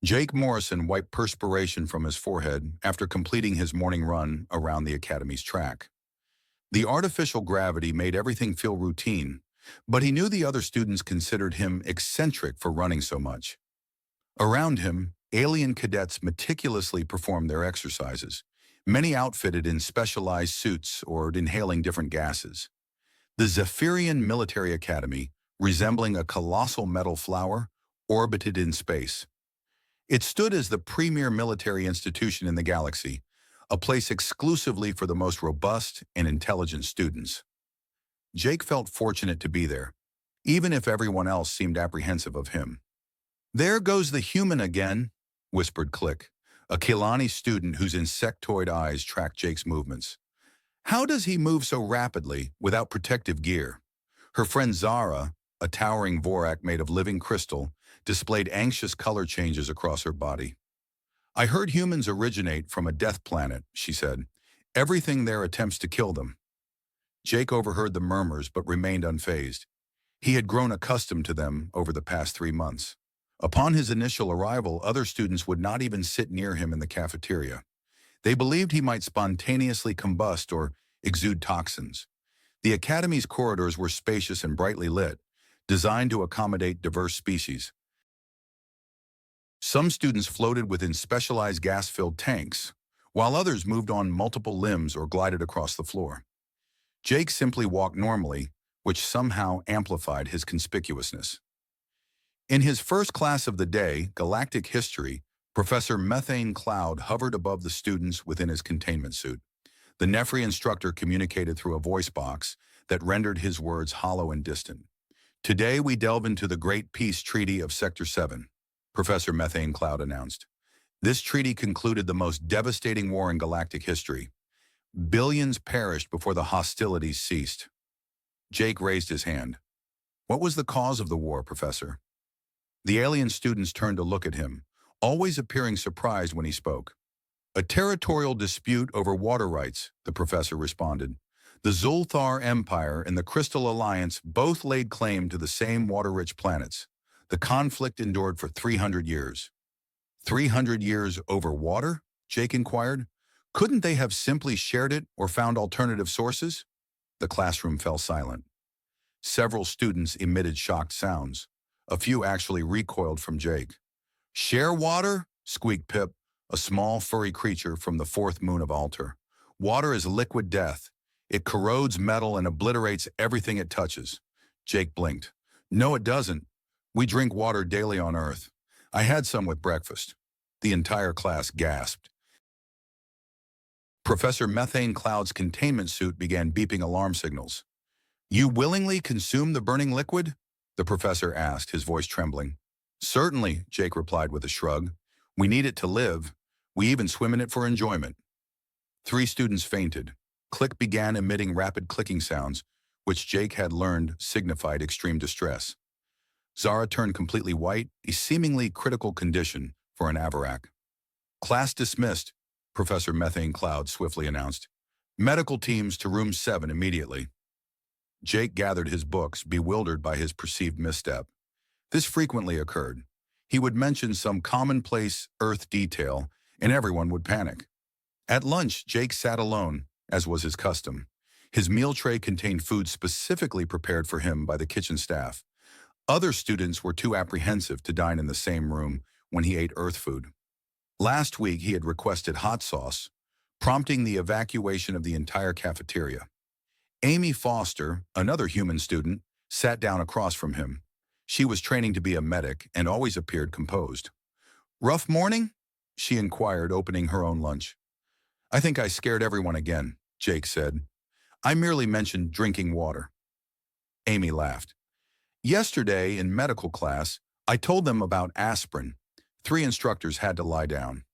Jake Morrison wiped perspiration from his forehead after completing his morning run around the academy's track. The artificial gravity made everything feel routine, but he knew the other students considered him eccentric for running so much. Around him, alien cadets meticulously performed their exercises, many outfitted in specialized suits or inhaling different gases. The Zephirian Military Academy, resembling a colossal metal flower, orbited in space. It stood as the premier military institution in the galaxy, a place exclusively for the most robust and intelligent students. Jake felt fortunate to be there, even if everyone else seemed apprehensive of him. "There goes the human again," whispered Click, a Kilani student whose insectoid eyes tracked Jake's movements. "How does he move so rapidly without protective gear?" Her friend Zara, a towering Vorak made of living crystal, displayed anxious color changes across her body. "I heard humans originate from a death planet," she said. "Everything there attempts to kill them." Jake overheard the murmurs but remained unfazed. He had grown accustomed to them over the past 3 months. Upon his initial arrival, other students would not even sit near him in the cafeteria. They believed he might spontaneously combust or exude toxins. The academy's corridors were spacious and brightly lit, designed to accommodate diverse species. Some students floated within specialized gas-filled tanks, while others moved on multiple limbs or glided across the floor. Jake simply walked normally, which somehow amplified his conspicuousness. In his first class of the day, Galactic History, Professor Methane Cloud hovered above the students within his containment suit. The Nefri instructor communicated through a voice box that rendered his words hollow and distant. "Today we delve into the Great Peace Treaty of Sector 7, Professor Methane Cloud announced. "This treaty concluded the most devastating war in galactic history. Billions perished before the hostilities ceased." Jake raised his hand. "What was the cause of the war, Professor?" The alien students turned to look at him, always appearing surprised when he spoke. "A territorial dispute over water rights," the professor responded. "The Zulthar Empire and the Crystal Alliance both laid claim to the same water-rich planets. The conflict endured for 300 years. 300 years over water? Jake inquired. Couldn't they have simply shared it or found alternative sources? The classroom fell silent. Several students emitted shocked sounds. A few actually recoiled from Jake. "Share water?" squeaked Pip, a small furry creature from the fourth moon of Altar. "Water is liquid death. It corrodes metal and obliterates everything it touches." Jake blinked. "No, it doesn't. We drink water daily on Earth. I had some with breakfast." The entire class gasped. Professor Methane Cloud's containment suit began beeping alarm signals. "You willingly consume the burning liquid?" the professor asked, his voice trembling. "Certainly," Jake replied with a shrug. "We need it to live. We even swim in it for enjoyment." 3 students fainted. Click began emitting rapid clicking sounds, which Jake had learned signified extreme distress. Zara turned completely white, a seemingly critical condition for an Avarak. "Class dismissed," Professor Methane Cloud swiftly announced. "Medical teams to room 7 immediately." Jake gathered his books, bewildered by his perceived misstep. This frequently occurred. He would mention some commonplace Earth detail, and everyone would panic. At lunch, Jake sat alone, as was his custom. His meal tray contained food specifically prepared for him by the kitchen staff. Other students were too apprehensive to dine in the same room when he ate Earth food. Last week, he had requested hot sauce, prompting the evacuation of the entire cafeteria. Amy Foster, another human student, sat down across from him. She was training to be a medic and always appeared composed. "Rough morning?" she inquired, opening her own lunch. "I think I scared everyone again," Jake said. "I merely mentioned drinking water." Amy laughed. "Yesterday, in medical class, I told them about aspirin. 3 instructors had to lie down."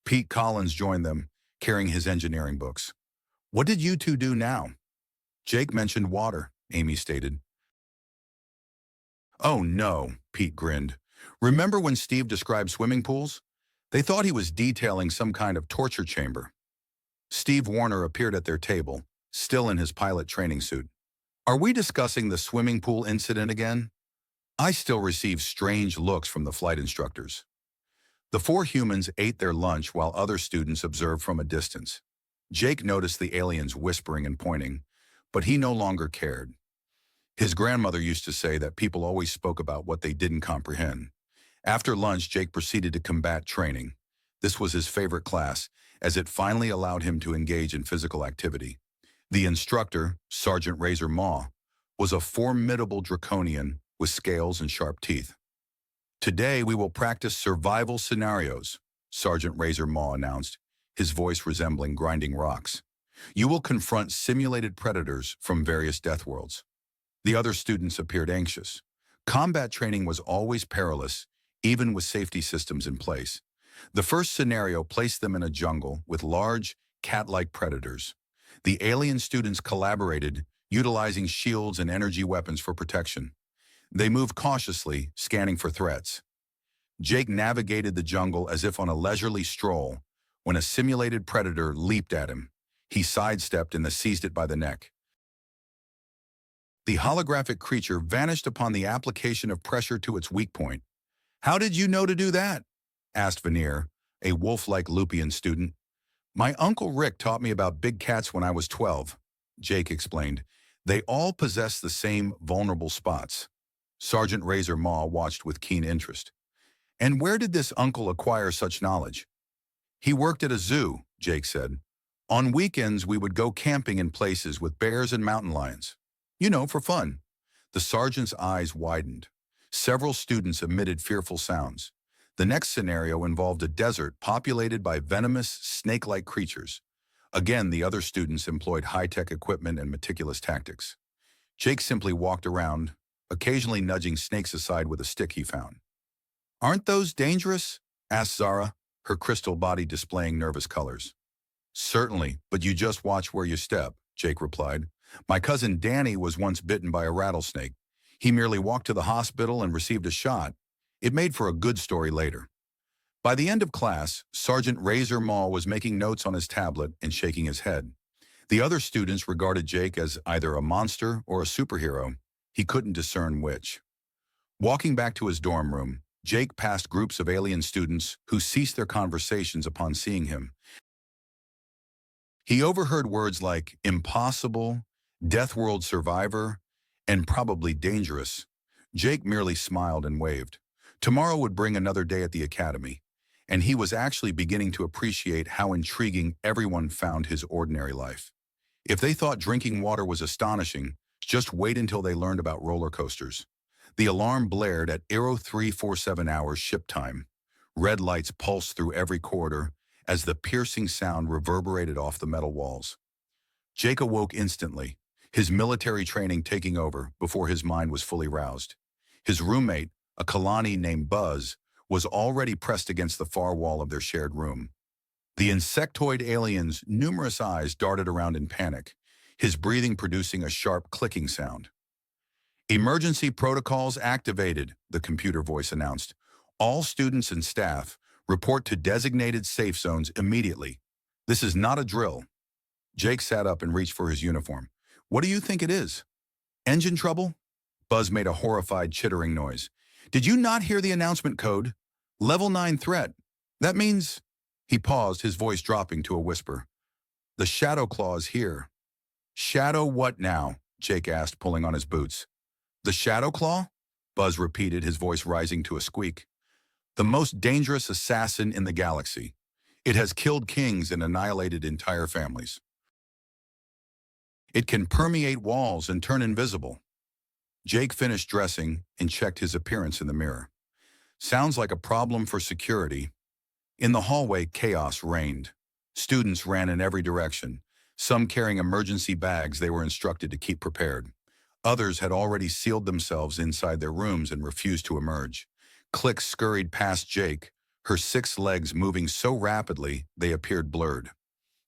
Pete Collins joined them, carrying his engineering books. "What did you 2 do now?" "Jake mentioned water," Amy stated. "Oh no," Pete grinned. "Remember when Steve described swimming pools? They thought he was detailing some kind of torture chamber." Steve Warner appeared at their table, still in his pilot training suit. "Are we discussing the swimming pool incident again?" I still receive strange looks from the flight instructors. The four humans ate their lunch while other students observed from a distance. Jake noticed the aliens whispering and pointing, but he no longer cared. His grandmother used to say that people always spoke about what they didn't comprehend. After lunch, Jake proceeded to combat training. This was his favorite class, as it finally allowed him to engage in physical activity. The instructor, Sergeant Razor Maw, was a formidable draconian with scales and sharp teeth. "Today we will practice survival scenarios," Sergeant Razor Maw announced, his voice resembling grinding rocks. "You will confront simulated predators from various death worlds." The other students appeared anxious. Combat training was always perilous, even with safety systems in place. The first scenario placed them in a jungle with large, cat-like predators. The alien students collaborated, utilizing shields and energy weapons for protection. They moved cautiously, scanning for threats. Jake navigated the jungle as if on a leisurely stroll when a simulated predator leaped at him. He sidestepped and seized it by the neck. The holographic creature vanished upon the application of pressure to its weak point. "How did you know to do that?" asked Veneer, a wolf-like Lupian student. "My Uncle Rick taught me about big cats when I was 12, Jake explained. "They all possess the same vulnerable spots." Sergeant Razor Maw watched with keen interest. "And where did this uncle acquire such knowledge?" "He worked at a zoo," Jake said. "On weekends we would go camping in places with bears and mountain lions. You know, for fun." The sergeant's eyes widened. Several students emitted fearful sounds. The next scenario involved a desert populated by venomous, snake-like creatures. Again, the other students employed high-tech equipment and meticulous tactics. Jake simply walked around, occasionally nudging snakes aside with a stick he found. "Aren't those dangerous?" asked Zara, her crystal body displaying nervous colors. "Certainly, but you just watch where you step," Jake replied. "My cousin Danny was once bitten by a rattlesnake. He merely walked to the hospital and received a shot. It made for a good story later." By the end of class, Sergeant Razor Maw was making notes on his tablet and shaking his head. The other students regarded Jake as either a monster or a superhero. He couldn't discern which. Walking back to his dorm room, Jake passed groups of alien students who ceased their conversations upon seeing him. He overheard words like impossible, death world survivor, and probably dangerous. Jake merely smiled and waved. Tomorrow would bring another day at the academy, and he was actually beginning to appreciate how intriguing everyone found his ordinary life. If they thought drinking water was astonishing, just wait until they learned about roller coasters. The alarm blared at 0347 hours ship time. Red lights pulsed through every corridor as the piercing sound reverberated off the metal walls. Jake awoke instantly, his military training taking over before his mind was fully roused. His roommate, a Kalani named Buzz, was already pressed against the far wall of their shared room. The insectoid alien's numerous eyes darted around in panic, his breathing producing a sharp clicking sound. "Emergency protocols activated," the computer voice announced. "All students and staff report to designated safe zones immediately. This is not a drill." Jake sat up and reached for his uniform. "What do you think it is? Engine trouble?" Buzz made a horrified chittering noise. "Did you not hear the announcement code? Level 9 threat. That means—" He paused, his voice dropping to a whisper. "The Shadowclaw is here." "Shadow what now?" Jake asked, pulling on his boots. "The Shadowclaw?" Buzz repeated, his voice rising to a squeak. "The most dangerous assassin in the galaxy. It has killed kings and annihilated entire families. It can permeate walls and turn invisible." Jake finished dressing and checked his appearance in the mirror. "Sounds like a problem for security." In the hallway, chaos reigned. Students ran in every direction, some carrying emergency bags they were instructed to keep prepared. Others had already sealed themselves inside their rooms and refused to emerge. Click scurried past Jake, her 6 legs moving so rapidly they appeared blurred.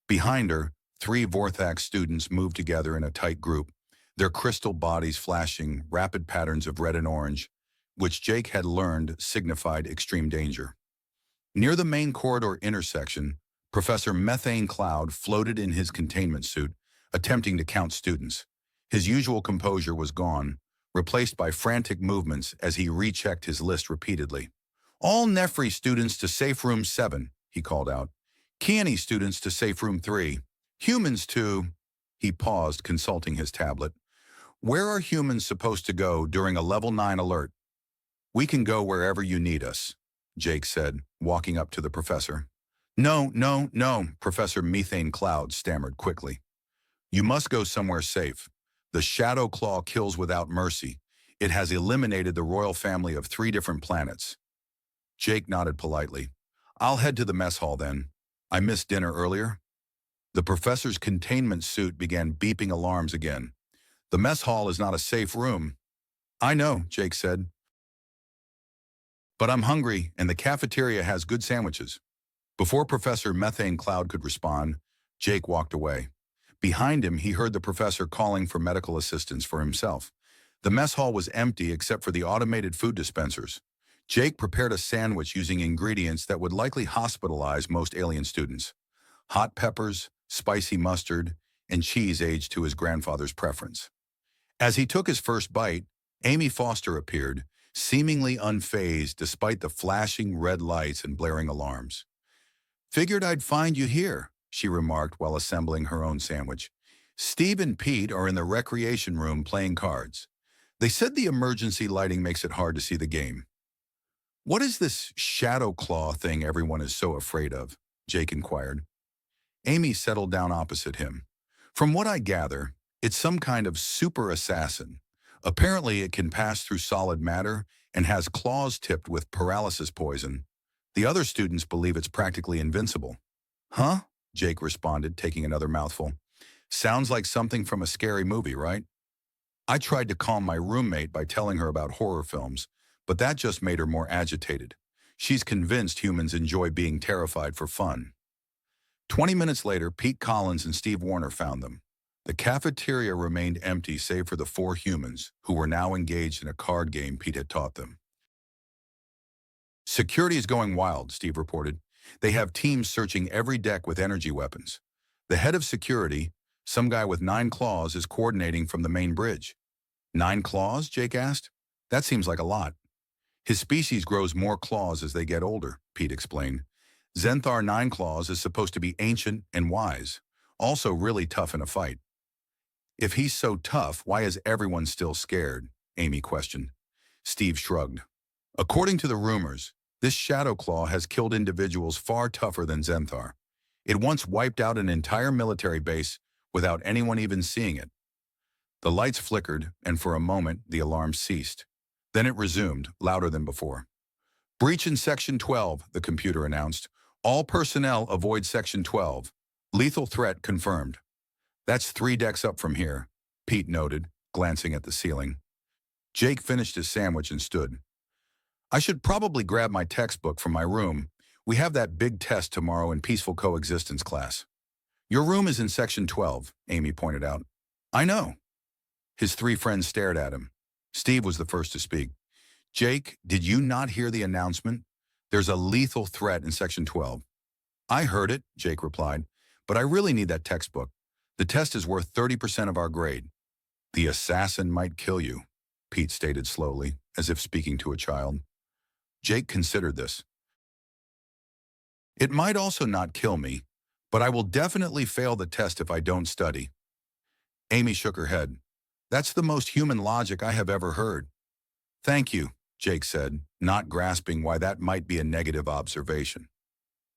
Behind her, 3 Vorthax students moved together in a tight group, their crystal bodies flashing rapid patterns of red and orange, which Jake had learned signified extreme danger. Near the main corridor intersection, Professor Methane Cloud floated in his containment suit, attempting to count students. His usual composure was gone, replaced by frantic movements as he rechecked his list repeatedly. All Nefri students to safe room 7, he called out. Kiani students to safe room 3. Humans to... He paused, consulting his tablet. Where are humans supposed to go during a level 9 alert? We can go wherever you need us, Jake said, walking up to the professor. No, no, no, Professor Methane Cloud stammered quickly. You must go somewhere safe. The Shadowclaw kills without mercy. It has eliminated the royal family of 3 different planets. Jake nodded politely. I'll head to the mess hall then. I missed dinner earlier. The professor's containment suit began beeping alarms again. The mess hall is not a safe room. I know, Jake said. But I'm hungry, and the cafeteria has good sandwiches. Before Professor Methane Cloud could respond, Jake walked away. Behind him, he heard the professor calling for medical assistance for himself. The mess hall was empty except for the automated food dispensers. Jake prepared a sandwich using ingredients that would likely hospitalize most alien students. Hot peppers, spicy mustard, and cheese aged to his grandfather's preference. As he took his first bite, Amy Foster appeared, seemingly unfazed despite the flashing red lights and blaring alarms. Figured I'd find you here, she remarked while assembling her own sandwich. Steve and Pete are in the recreation room playing cards. They said the emergency lighting makes it hard to see the game. What is this Shadowclaw thing everyone is so afraid of? Jake inquired. Amy settled down opposite him. From what I gather, it's some kind of super assassin. Apparently it can pass through solid matter and has claws tipped with paralysis poison. The other students believe it's practically invincible. Huh? Jake responded, taking another mouthful. Sounds like something from a scary movie, right? I tried to calm my roommate by telling her about horror films, but that just made her more agitated. She's convinced humans enjoy being terrified for fun. 20 minutes later, Pete Collins and Steve Warner found them. The cafeteria remained empty save for the 4 humans, who were now engaged in a card game Pete had taught them. Security is going wild, Steve reported. They have teams searching every deck with energy weapons. The head of security, some guy with 9 claws, is coordinating from the main bridge. 9 claws? Jake asked. That seems like a lot. His species grows more claws as they get older, Pete explained. Zenthar 9 Claws is supposed to be ancient and wise, also really tough in a fight. If he's so tough, why is everyone still scared? Amy questioned. Steve shrugged. According to the rumors, this Shadowclaw has killed individuals far tougher than Zenthar. It once wiped out an entire military base without anyone even seeing it. The lights flickered, and for a moment, the alarm ceased. Then it resumed, louder than before. Breach in Section 12, the computer announced. All personnel avoid Section 12. Lethal threat confirmed. That's 3 decks up from here, Pete noted, glancing at the ceiling. Jake finished his sandwich and stood. I should probably grab my textbook from my room. We have that big test tomorrow in peaceful coexistence class. Your room is in Section 12, Amy pointed out. I know. His 3 friends stared at him. Steve was the first to speak. Jake, did you not hear the announcement? There's a lethal threat in Section 12. I heard it, Jake replied, but I really need that textbook. The test is worth 30% of our grade. The assassin might kill you, Pete stated slowly, as if speaking to a child. Jake considered this. It might also not kill me, but I will definitely fail the test if I don't study. Amy shook her head. That's the most human logic I have ever heard. Thank you, Jake said, not grasping why that might be a negative observation.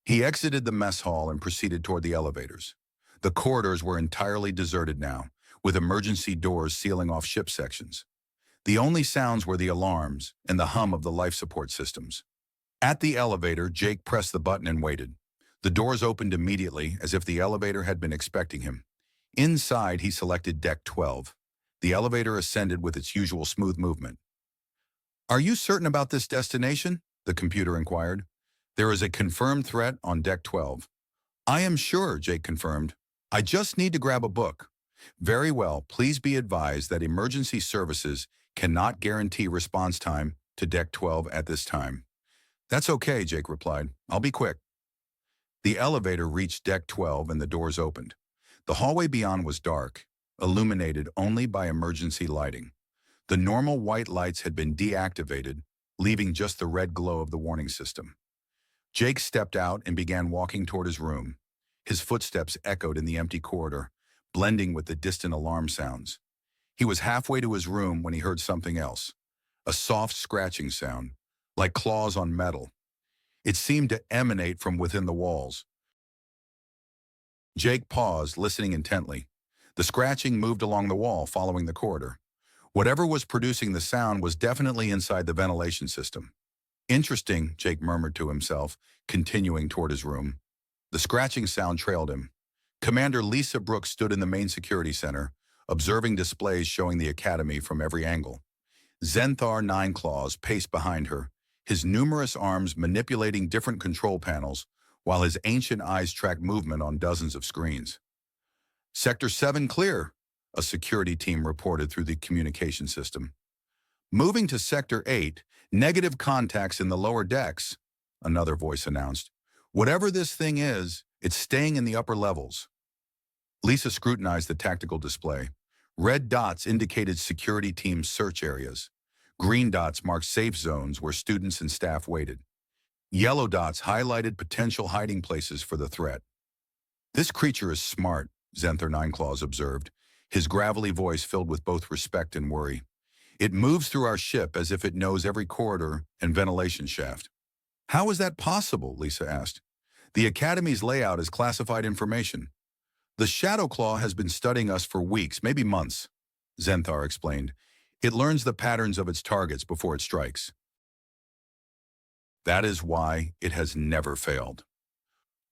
He exited the mess hall and proceeded toward the elevators. The corridors were entirely deserted now, with emergency doors sealing off ship sections. The only sounds were the alarms and the hum of the life support systems. At the elevator, Jake pressed the button and waited. The doors opened immediately, as if the elevator had been expecting him. Inside, he selected Deck 12. The elevator ascended with its usual smooth movement. Are you certain about this destination? The computer inquired. There is a confirmed threat on Deck 12. I am sure, Jake confirmed. I just need to grab a book. Very well, please be advised that emergency services cannot guarantee response time to Deck 12 at this time. That's okay, Jake replied. I'll be quick. The elevator reached Deck 12 and the doors opened. The hallway beyond was dark, illuminated only by emergency lighting. The normal white lights had been deactivated, leaving just the red glow of the warning system. Jake stepped out and began walking toward his room. His footsteps echoed in the empty corridor, blending with the distant alarm sounds. He was halfway to his room when he heard something else, a soft scratching sound, like claws on metal. It seemed to emanate from within the walls. Jake paused, listening intently. The scratching moved along the wall, following the corridor. Whatever was producing the sound was definitely inside the ventilation system. Interesting, Jake murmured to himself, continuing toward his room. The scratching sound trailed him. Commander Lisa Brooks stood in the main security center, observing displays showing the academy from every angle. Zenthar Nineclaws paced behind her, his numerous arms manipulating different control panels, while his ancient eyes tracked movement on dozens of screens. Sector 7 clear, a security team reported through the communication system. Moving to Sector 8, negative contacts in the lower decks, another voice announced. Whatever this thing is, it's staying in the upper levels. Lisa scrutinized the tactical display. Red dots indicated security team search areas. Green dots marked safe zones where students and staff waited. Yellow dots highlighted potential hiding places for the threat. This creature is smart, Zenthar Nineclaws observed, his gravelly voice filled with both respect and worry. It moves through our ship as if it knows every corridor and ventilation shaft. How is that possible? Lisa asked. The Academy's layout is classified information. The Shadowclaw has been studying us for weeks, maybe months, Zenthar explained. It learns the patterns of its targets before it strikes. That is why it has never failed.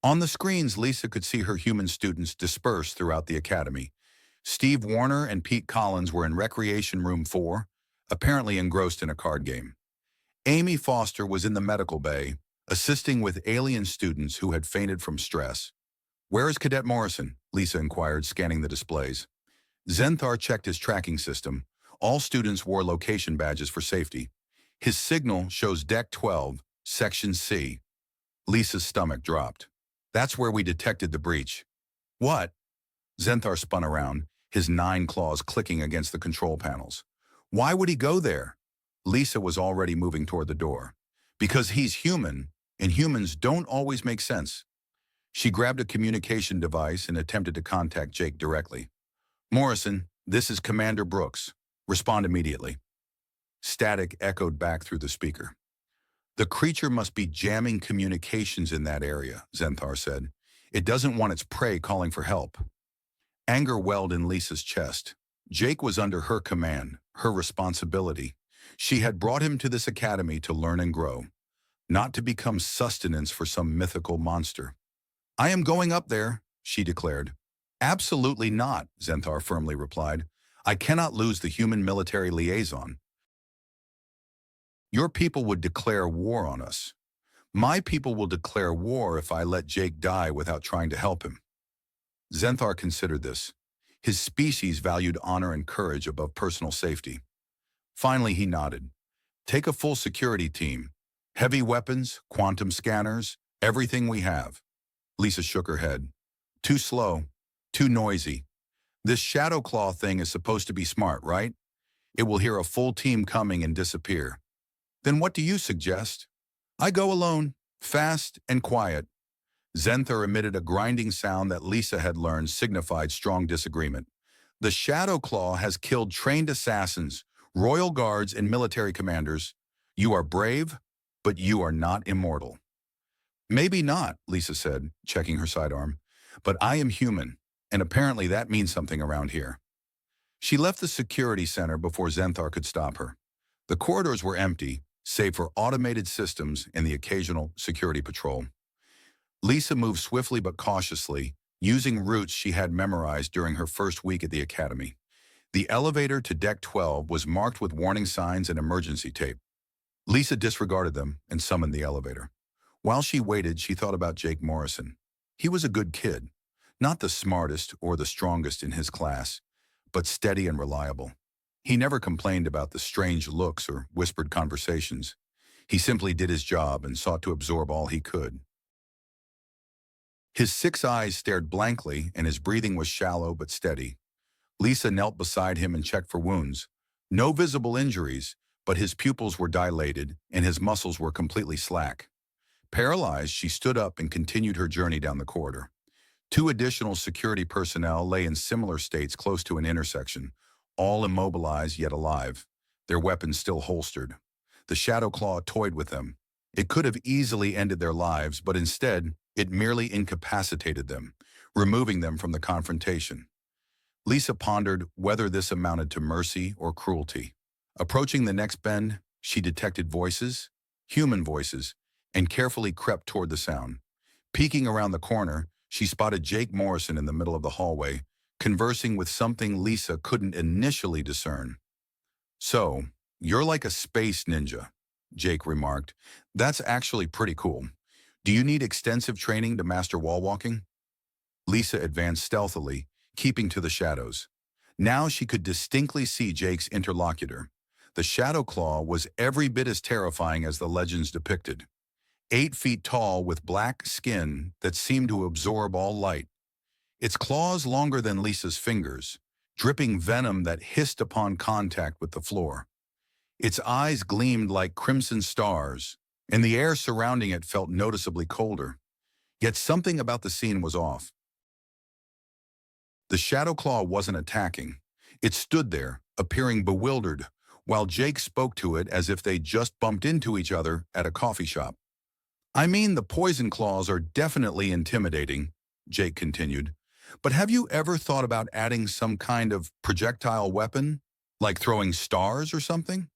On the screens, Lisa could see her human students dispersed throughout the academy. Steve Warner and Pete Collins were in Recreation Room 4, apparently engrossed in a card game. Amy Foster was in the medical bay, assisting with alien students who had fainted from stress. Where is Cadet Morrison? Lisa inquired, scanning the displays. Zenthar checked his tracking system. All students wore location badges for safety. His signal shows Deck 12, Section C. Lisa's stomach dropped. That's where we detected the breach. What? Zenthar spun around, his 9 claws clicking against the control panels. Why would he go there? Lisa was already moving toward the door. Because he's human, and humans don't always make sense. She grabbed a communication device and attempted to contact Jake directly. Morrison, this is Commander Brooks. Respond immediately. Static echoed back through the speaker. The creature must be jamming communications in that area, Zenthar said. It doesn't want its prey calling for help. Anger welled in Lisa's chest. Jake was under her command, her responsibility. She had brought him to this academy to learn and grow, not to become sustenance for some mythical monster. I am going up there, she declared. Absolutely not, Zenthar firmly replied. I cannot lose the human military liaison. Your people would declare war on us. My people will declare war if I let Jake die without trying to help him. Zenthar considered this. His species valued honor and courage above personal safety. Finally, he nodded. Take a full security team. Heavy weapons, quantum scanners, everything we have. Lisa shook her head. Too slow, too noisy. This Shadowclaw thing is supposed to be smart, right? It will hear a full team coming and disappear. Then what do you suggest? I go alone, fast and quiet. Zenthar emitted a grinding sound that Lisa had learned signified strong disagreement. The Shadowclaw has killed trained assassins, royal guards, and military commanders. You are brave, but you are not immortal. Maybe not, Lisa said, checking her sidearm, but I am human, and apparently that means something around here. She left the security center before Zenthar could stop her. The corridors were empty, save for automated systems and the occasional security patrol. Lisa moved swiftly but cautiously, using routes she had memorized during her first week at the academy. The elevator to Deck 12 was marked with warning signs and emergency tape. Lisa disregarded them and summoned the elevator. While she waited, she thought about Jake Morrison. He was a good kid, not the smartest or the strongest in his class, but steady and reliable. He never complained about the strange looks or whispered conversations. He simply did his job and sought to absorb all he could. His 6 eyes stared blankly, and his breathing was shallow but steady. Lisa knelt beside him and checked for wounds. No visible injuries, but his pupils were dilated and his muscles were completely slack. Paralyzed, she stood up and continued her journey down the corridor. Two additional security personnel lay in similar states close to an intersection, all immobilized yet alive, their weapons still holstered. The Shadowclaw toyed with them. It could have easily ended their lives, but instead, it merely incapacitated them, removing them from the confrontation. Lisa pondered whether this amounted to mercy or cruelty. Approaching the next bend, she detected voices, human voices, and carefully crept toward the sound. Peeking around the corner, she spotted Jake Morrison in the middle of the hallway, conversing with something Lisa couldn't initially discern. "So, you're like a space ninja," Jake remarked. "That's actually pretty cool. Do you need extensive training to master wall walking?" Lisa advanced stealthily, keeping to the shadows. Now she could distinctly see Jake's interlocutor. The Shadowclaw was every bit as terrifying as the legends depicted. 8 feet tall with black skin that seemed to absorb all light. Its claws longer than Lisa's fingers, dripping venom that hissed upon contact with the floor. Its eyes gleamed like crimson stars, and the air surrounding it felt noticeably colder. Yet something about the scene was off. The Shadowclaw wasn't attacking. It stood there, appearing bewildered, while Jake spoke to it as if they just bumped into each other at a coffee shop. "I mean, the poison claws are definitely intimidating," Jake continued. "But have you ever thought about adding some kind of projectile weapon, like throwing stars or something?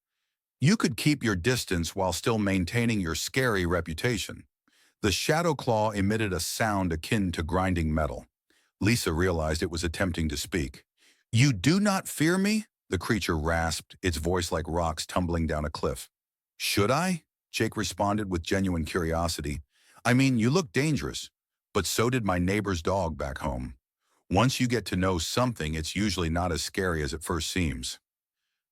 You could keep your distance while still maintaining your scary reputation." The Shadowclaw emitted a sound akin to grinding metal. Lisa realized it was attempting to speak. "You do not fear me?" the creature rasped, its voice like rocks tumbling down a cliff. "Should I?" Jake responded with genuine curiosity. "I mean, you look dangerous, but so did my neighbor's dog back home. Once you get to know something, it's usually not as scary as it first seems."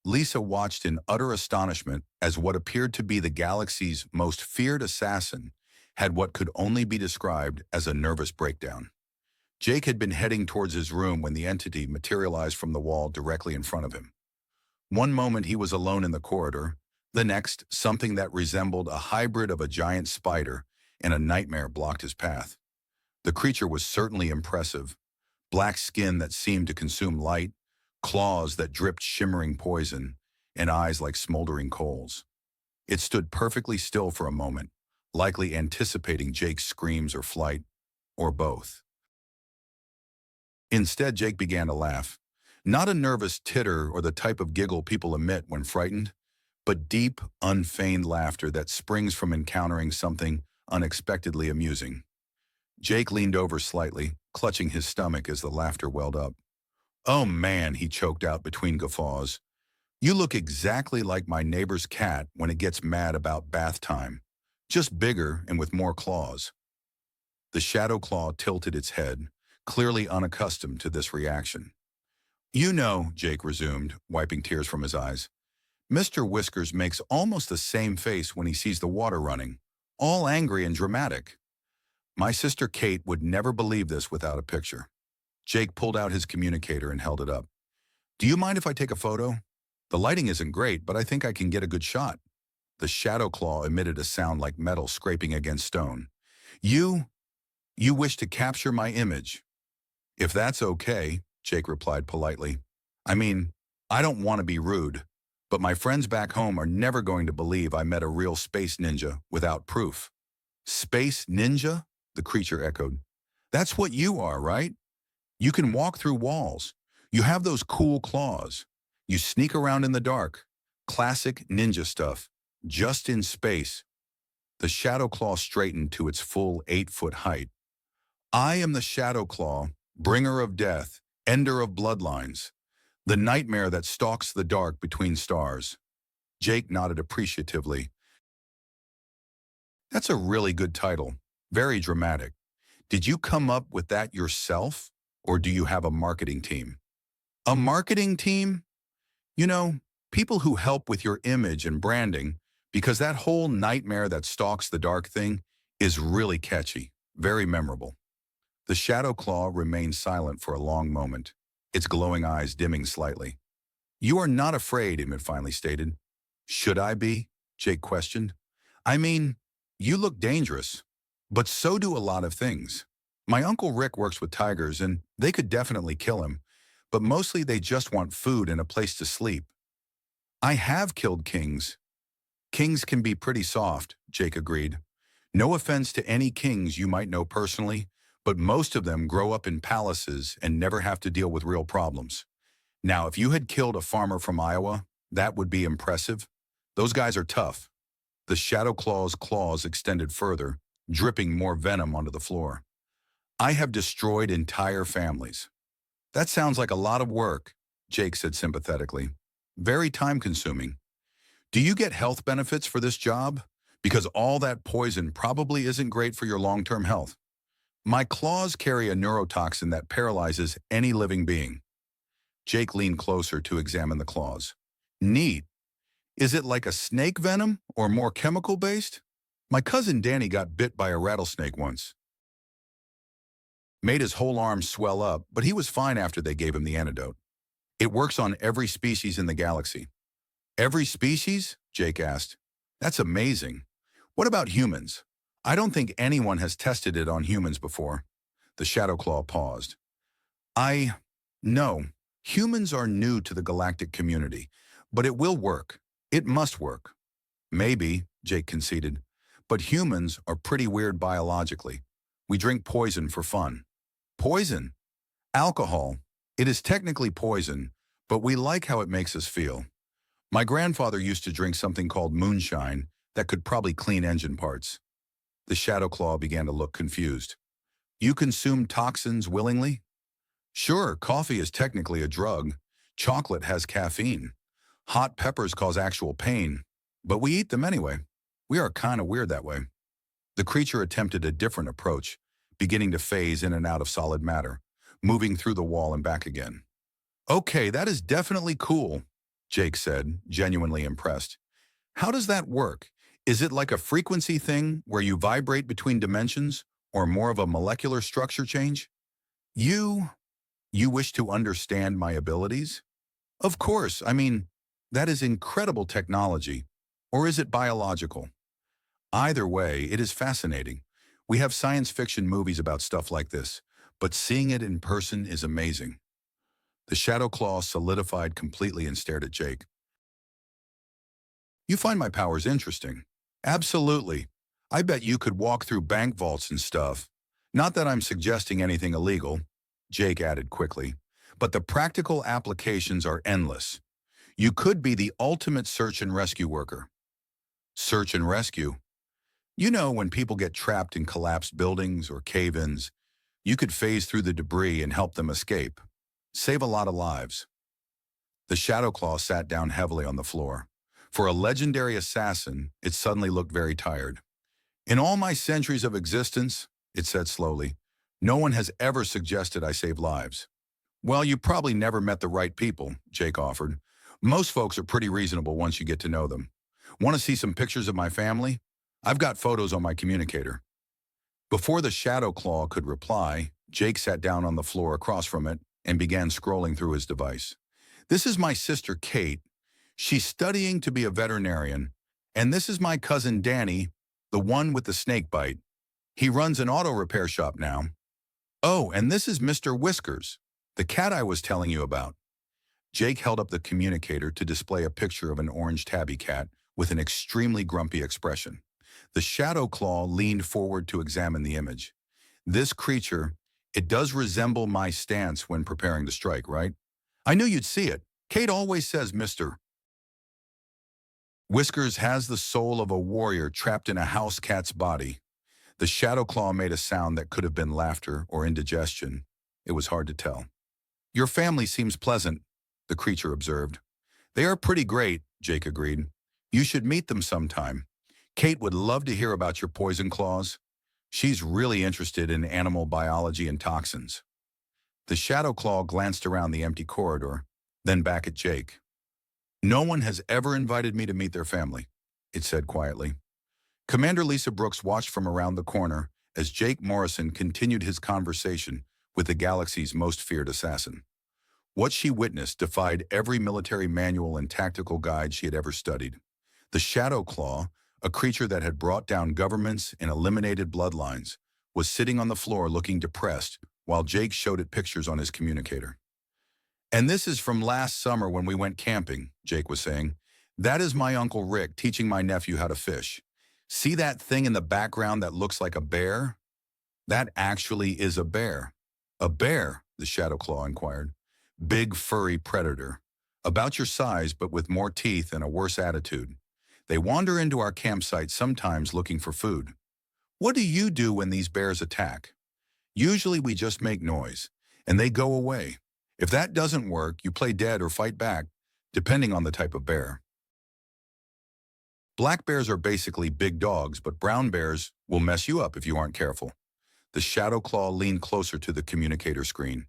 Lisa watched in utter astonishment as what appeared to be the galaxy's most feared assassin had what could only be described as a nervous breakdown. Jake had been heading towards his room when the entity materialized from the wall directly in front of him. One moment he was alone in the corridor, the next, something that resembled a hybrid of a giant spider and a nightmare blocked his path. The creature was certainly impressive. Black skin that seemed to consume light, claws that dripped shimmering poison, and eyes like smoldering coals. It stood perfectly still for a moment, likely anticipating Jake's screams or flight, or both. Instead, Jake began to laugh. Not a nervous titter or the type of giggle people emit when frightened, but deep, unfeigned laughter that springs from encountering something unexpectedly amusing. Jake leaned over slightly, clutching his stomach as the laughter welled up. "Oh man," he choked out between guffaws. "You look exactly like my neighbor's cat when it gets mad about bath time. Just bigger and with more claws." The Shadowclaw tilted its head, clearly unaccustomed to this reaction. "You know," Jake resumed, wiping tears from his eyes, "Mr. Whiskers makes almost the same face when he sees the water running, all angry and dramatic. My sister Kate would never believe this without a picture." Jake pulled out his communicator and held it up. "Do you mind if I take a photo? The lighting isn't great, but I think I can get a good shot." The Shadowclaw emitted a sound like metal scraping against stone. You wish to capture my image?" "If that's okay," Jake replied politely. "I mean, I don't want to be rude, but my friends back home are never going to believe I met a real space ninja without proof." "Space ninja?" the creature echoed. "That's what you are, right? You can walk through walls. You have those cool claws. You sneak around in the dark. Classic ninja stuff, just in space." The Shadowclaw straightened to its full 8-foot height. "I am the Shadowclaw, bringer of death, ender of bloodlines, the nightmare that stalks the dark between stars." Jake nodded appreciatively. "That's a really good title. Very dramatic. Did you come up with that yourself, or do you have a marketing team?" "A marketing team? You know, people who help with your image and branding, because that whole nightmare that stalks the dark thing is really catchy, very memorable." The Shadowclaw remained silent for a long moment, its glowing eyes dimming slightly. "You are not afraid," it finally stated. Should I be? Jake questioned. I mean, you look dangerous, but so do a lot of things. My Uncle Rick works with tigers and they could definitely kill him, but mostly they just want food and a place to sleep. I have killed kings. Kings can be pretty soft, Jake agreed. No offense to any kings you might know personally, but most of them grow up in palaces and never have to deal with real problems. Now, if you had killed a farmer from Iowa, that would be impressive. Those guys are tough. The Shadowclaw's claws extended further, dripping more venom onto the floor. I have destroyed entire families. That sounds like a lot of work, Jake said sympathetically. Very time-consuming. Do you get health benefits for this job? Because all that poison probably isn't great for your long-term health. My claws carry a neurotoxin that paralyzes any living being. Jake leaned closer to examine the claws. Neat. Is it like a snake venom or more chemical-based? My cousin Danny got bit by a rattlesnake once. Made his whole arm swell up, but he was fine after they gave him the antidote. It works on every species in the galaxy. Every species? Jake asked. That's amazing. What about humans? I don't think anyone has tested it on humans before. The Shadowclaw paused. No. Humans are new to the galactic community, but it will work. It must work. Maybe, Jake conceded, but humans are pretty weird biologically. We drink poison for fun. Poison? Alcohol. It is technically poison, but we like how it makes us feel. My grandfather used to drink something called moonshine that could probably clean engine parts. The Shadowclaw began to look confused. You consume toxins willingly? Sure, coffee is technically a drug. Chocolate has caffeine. Hot peppers cause actual pain, but we eat them anyway. We are kind of weird that way. The creature attempted a different approach, beginning to phase in and out of solid matter, moving through the wall and back again. Okay, that is definitely cool, Jake said, genuinely impressed. How does that work? Is it like a frequency thing where you vibrate between dimensions, or more of a molecular structure change? You wish to understand my abilities? Of course, I mean, that is incredible technology. Or is it biological? Either way, it is fascinating. We have science fiction movies about stuff like this, but seeing it in person is amazing. The Shadowclaw solidified completely and stared at Jake. You find my powers interesting. Absolutely. I bet you could walk through bank vaults and stuff. Not that I'm suggesting anything illegal, Jake added quickly, but the practical applications are endless. You could be the ultimate search and rescue worker. Search and rescue? You know, when people get trapped in collapsed buildings or cave-ins, you could phase through the debris and help them escape. Save a lot of lives. The Shadowclaw sat down heavily on the floor. For a legendary assassin, it suddenly looked very tired. In all my centuries of existence, it said slowly, no one has ever suggested I save lives. Well, you probably never met the right people, Jake offered. Most folks are pretty reasonable once you get to know them. Want to see some pictures of my family? I've got photos on my communicator. Before the Shadowclaw could reply, Jake sat down on the floor across from it and began scrolling through his device. This is my sister, Kate. She's studying to be a veterinarian. And this is my cousin, Danny, the one with the snake bite. He runs an auto repair shop now. Oh, and this is Mr. Whiskers, the cat I was telling you about. Jake held up the communicator to display a picture of an orange tabby cat with an extremely grumpy expression. The Shadowclaw leaned forward to examine the image. This creature, it does resemble my stance when preparing to strike, right? I knew you'd see it. Kate always says Mr. Whiskers has the soul of a warrior trapped in a house cat's body. The Shadowclaw made a sound that could have been laughter or indigestion. It was hard to tell. Your family seems pleasant, the creature observed. They are pretty great, Jake agreed. You should meet them sometime. Kate would love to hear about your poison claws. She's really interested in animal biology and toxins. The Shadowclaw glanced around the empty corridor, then back at Jake. No one has ever invited me to meet their family, it said quietly. Commander Lisa Brooks watched from around the corner as Jake Morrison continued his conversation with the galaxy's most feared assassin. What she witnessed defied every military manual and tactical guide she had ever studied. The Shadowclaw, a creature that had brought down governments and eliminated bloodlines, was sitting on the floor looking depressed while Jake showed it pictures on his communicator. "And this is from last summer when we went camping," Jake was saying. "That is my Uncle Rick teaching my nephew how to fish. See that thing in the background that looks like a bear? That actually is a bear." "A bear?" the Shadowclaw inquired. "Big furry predator. About your size but with more teeth and a worse attitude. They wander into our campsite sometimes looking for food." "What do you do when these bears attack?" "Usually we just make noise, and they go away. If that doesn't work, you play dead or fight back, depending on the type of bear." "Black bears are basically big dogs, but brown bears will mess you up if you aren't careful." The Shadowclaw leaned closer to the communicator screen.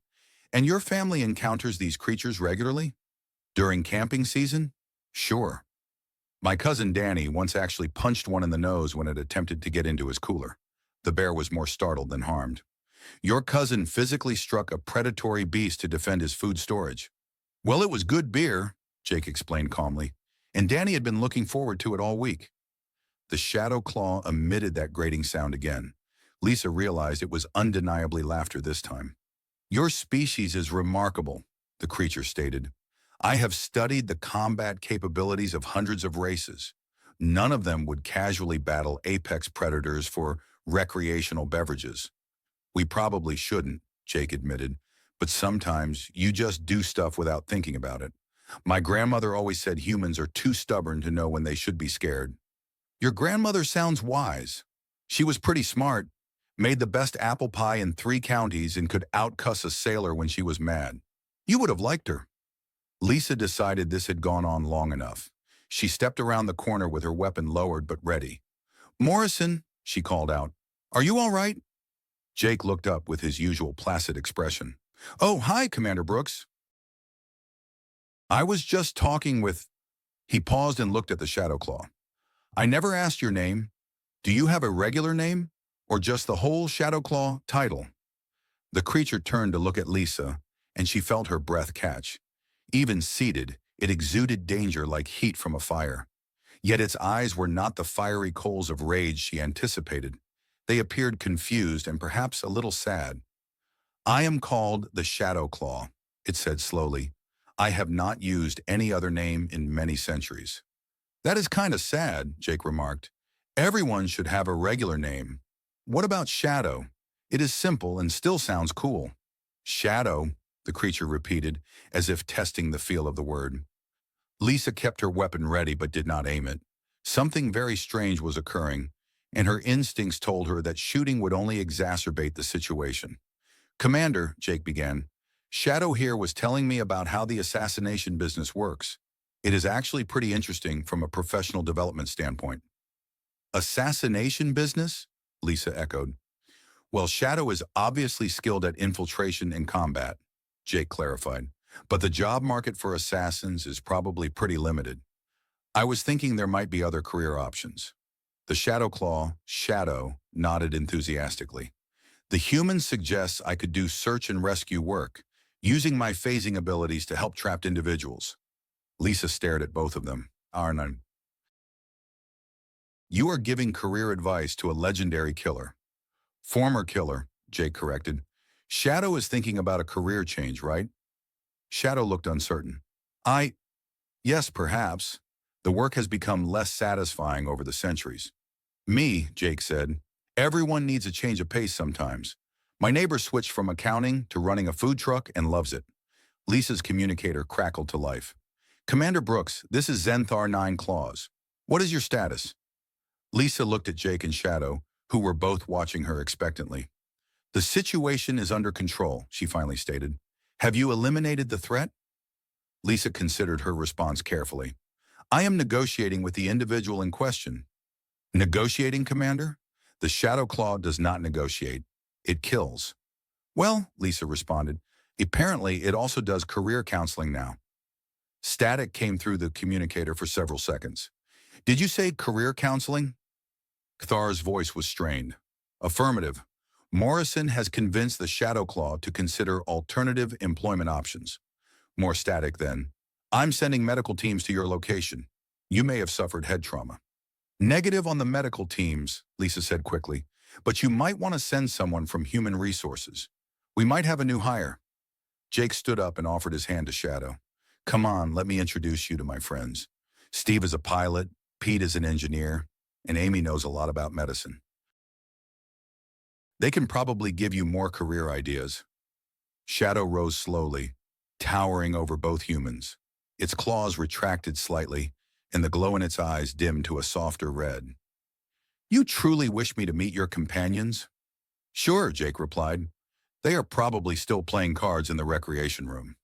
"And your family encounters these creatures regularly? During camping season?" "Sure. My cousin Danny once actually punched one in the nose when it attempted to get into his cooler. The bear was more startled than harmed." "Your cousin physically struck a predatory beast to defend his food storage." "Well, it was good beer," Jake explained calmly, "and Danny had been looking forward to it all week." The Shadowclaw emitted that grating sound again. Lisa realized it was undeniably laughter this time. "Your species is remarkable," the creature stated. "I have studied the combat capabilities of hundreds of races. None of them would casually battle apex predators for recreational beverages." "We probably shouldn't," Jake admitted, "but sometimes you just do stuff without thinking about it. My grandmother always said humans are too stubborn to know when they should be scared." "Your grandmother sounds wise. She was pretty smart, made the best apple pie in 3 counties, and could outcuss a sailor when she was mad. You would have liked her." Lisa decided this had gone on long enough. She stepped around the corner with her weapon lowered but ready. "Morrison," she called out, "are you all right?" Jake looked up with his usual placid expression. "Oh, hi, Commander Brooks. I was just talking with—" He paused and looked at the Shadowclaw. "I never asked your name. Do you have a regular name, or just the whole Shadowclaw title?" The creature turned to look at Lisa, and she felt her breath catch. Even seated, it exuded danger like heat from a fire. Yet its eyes were not the fiery coals of rage she anticipated. They appeared confused and perhaps a little sad. "I am called the Shadowclaw," it said slowly. "I have not used any other name in many centuries." "That is kind of sad," Jake remarked. "Everyone should have a regular name. What about Shadow? It is simple and still sounds cool." "Shadow," the creature repeated, as if testing the feel of the word. Lisa kept her weapon ready but did not aim it. Something very strange was occurring, and her instincts told her that shooting would only exacerbate the situation. "Commander," Jake began, "Shadow here was telling me about how the assassination business works. It is actually pretty interesting from a professional development standpoint." "Assassination business?" Lisa echoed. "Well, Shadow is obviously skilled at infiltration and combat," Jake clarified, "but the job market for assassins is probably pretty limited. I was thinking there might be other career options." The Shadowclaw, Shadow, nodded enthusiastically. "The human suggests I could do search and rescue work, using my phasing abilities to help trapped individuals." Lisa stared at both of them. "Arnon, you are giving career advice to a legendary killer." "Former killer," Jake corrected. "Shadow is thinking about a career change, right?" Shadow looked uncertain. Yes, perhaps. The work has become less satisfying over the centuries." "Me," Jake said. "Everyone needs a change of pace sometimes. My neighbor switched from accounting to running a food truck and loves it." Lisa's communicator crackled to life. "Commander Brooks, this is Zenthar 9 Claws. What is your status?" Lisa looked at Jake and Shadow, who were both watching her expectantly. "The situation is under control," she finally stated. "Have you eliminated the threat?" Lisa considered her response carefully. "I am negotiating with the individual in question." "Negotiating, Commander?" "The Shadowclaw does not negotiate. It kills." "Well," Lisa responded, "apparently it also does career counseling now." Static came through the communicator for several seconds. "Did you say career counseling?" Kthar's voice was strained. "Affirmative. Morrison has convinced the Shadowclaw to consider alternative employment options." More static then. "I'm sending medical teams to your location. You may have suffered head trauma. Negative on the medical teams, Lisa said quickly, but you might want to send someone from human resources. We might have a new hire. Jake stood up and offered his hand to Shadow. Come on, let me introduce you to my friends. Steve is a pilot, Pete is an engineer, and Amy knows a lot about medicine. They can probably give you more career ideas. Shadow rose slowly, towering over both humans. Its claws retracted slightly, and the glow in its eyes dimmed to a softer red. You truly wish me to meet your companions? Sure, Jake replied. They are probably still playing cards in the recreation room.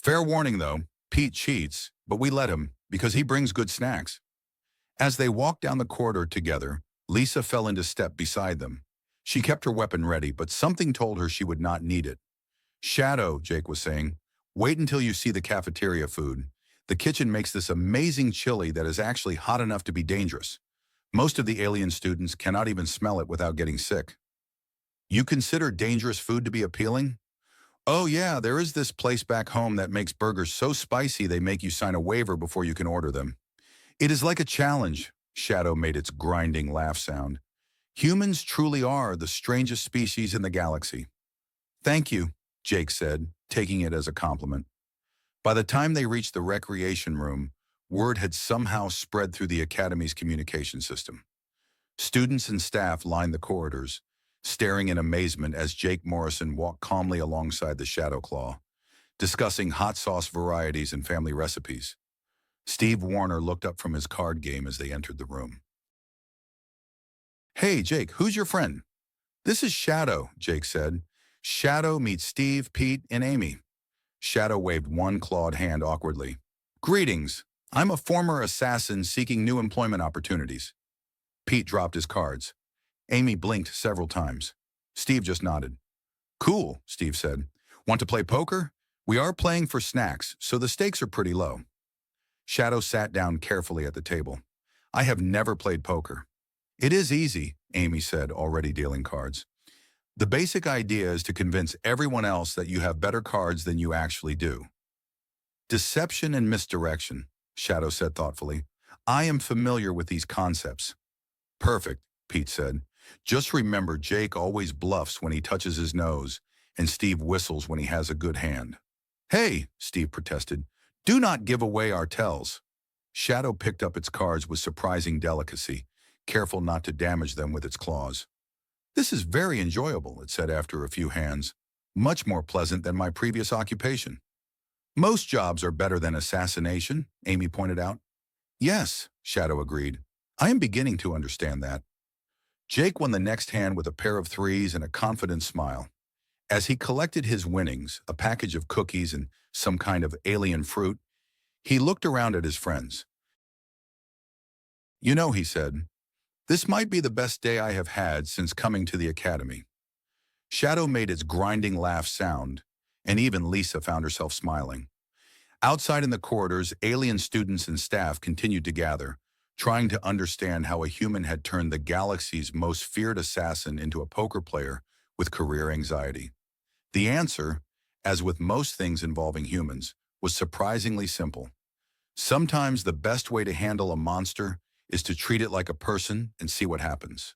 Fair warning, though, Pete cheats, but we let him because he brings good snacks. As they walked down the corridor together, Lisa fell into step beside them. She kept her weapon ready, but something told her she would not need it. Shadow, Jake was saying, wait until you see the cafeteria food. The kitchen makes this amazing chili that is actually hot enough to be dangerous. Most of the alien students cannot even smell it without getting sick. You consider dangerous food to be appealing? Oh yeah, there is this place back home that makes burgers so spicy they make you sign a waiver before you can order them. It is like a challenge, Shadow made its grinding laugh sound. Humans truly are the strangest species in the galaxy. Thank you, Jake said, taking it as a compliment. By the time they reached the recreation room, word had somehow spread through the Academy's communication system. Students and staff lined the corridors, staring in amazement as Jake Morrison walked calmly alongside the Shadowclaw, discussing hot sauce varieties and family recipes. Steve Warner looked up from his card game as they entered the room. Hey, Jake, who's your friend? This is Shadow, Jake said. Shadow meets Steve, Pete, and Amy. Shadow waved one clawed hand awkwardly. Greetings. I'm a former assassin seeking new employment opportunities. Pete dropped his cards. Amy blinked several times. Steve just nodded. Cool, Steve said. Want to play poker? We are playing for snacks, so the stakes are pretty low. Shadow sat down carefully at the table. I have never played poker. It is easy, Amy said, already dealing cards. The basic idea is to convince everyone else that you have better cards than you actually do. Deception and misdirection, Shadow said thoughtfully. I am familiar with these concepts. Perfect, Pete said. Just remember Jake always bluffs when he touches his nose, and Steve whistles when he has a good hand. Hey, Steve protested. Do not give away our tells. Shadow picked up its cards with surprising delicacy, careful not to damage them with its claws. This is very enjoyable, it said after a few hands. Much more pleasant than my previous occupation. Most jobs are better than assassination, Amy pointed out. Yes, Shadow agreed. I am beginning to understand that. Jake won the next hand with a pair of threes and a confident smile. As he collected his winnings, a package of cookies and some kind of alien fruit, he looked around at his friends. You know, he said, this might be the best day I have had since coming to the Academy. Shadow made its grinding laugh sound, and even Lisa found herself smiling. Outside in the corridors, alien students and staff continued to gather, trying to understand how a human had turned the galaxy's most feared assassin into a poker player with career anxiety. The answer, as with most things involving humans, was surprisingly simple. Sometimes the best way to handle a monster is to treat it like a person and see what happens.